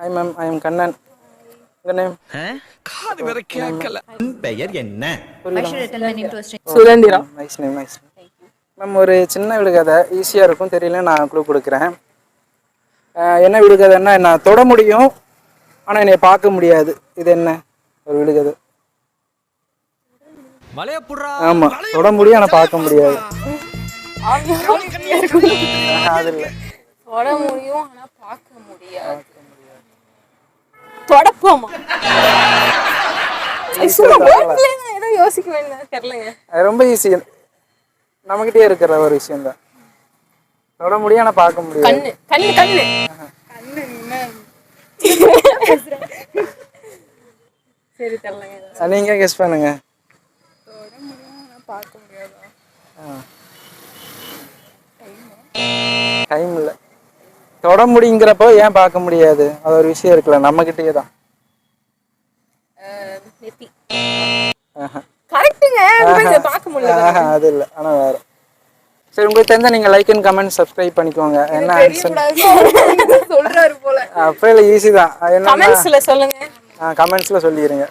Hi ma'am, I am Kannan. Your name? காது வேற கேட்கல. பெயர் என்ன? Surendra. Nice name, nice name. Ma'am ஒரு சின்ன விடுகதை ஈஸியாக இருக்கும், தெரியல நான் க்ளூ கொடுக்குறேன். என்ன விடுகதைன்னா நான் தொட முடியும் ஆனால் என்னை பார்க்க முடியாது. இது என்ன ஒரு விடுகதை? ஆமாம், தொட முடியும் ஆனால் பார்க்க முடியாது. அது இல்லை. தொட முடியும் ஆனா பார்க்க முடியாது. தொடப்போமா? ஏதோ யோசிக்க வேண்டியது தெரியலங்க. ரொம்ப ஈஸி, நம்மகிட்டே இருக்கிற ஒரு விஷயம் தான். தொட முடியும் ஆனா பார்க்க முடியாது. கண்ணு கண்ணு கண்ணு கண்ணு என்ன? சரி தெரியலங்க. நீங்க கெஸ் பண்ணுங்க. தொட முடியும் ஆனா பார்க்க முடியாதா? டைம் இல்லை. தொட முடியுங்கிறப்போ ஏன் பார்க்க முடியாது? அது ஒரு விஷயம் இருக்குல்ல, நம்மகிட்டயே தான். நெத்தி. கரெக்ட்டுங்க, பார்க்க முடியல. அது இல்லை, ஆனா வேற. சரி, உங்களுக்கு தெரிஞ்சா நீங்க லைக் அண்ட் கமெண்ட் சப்ஸ்கிரைப் பண்ணிக்கோங்க. என்ன ஆன்சர் சொல்றாரு போல. அப்ப ஈஸி தான். கமெண்ட்ஸ்ல சொல்லுங்க. கமெண்ட்ஸ்ல சொல்லிடுங்க.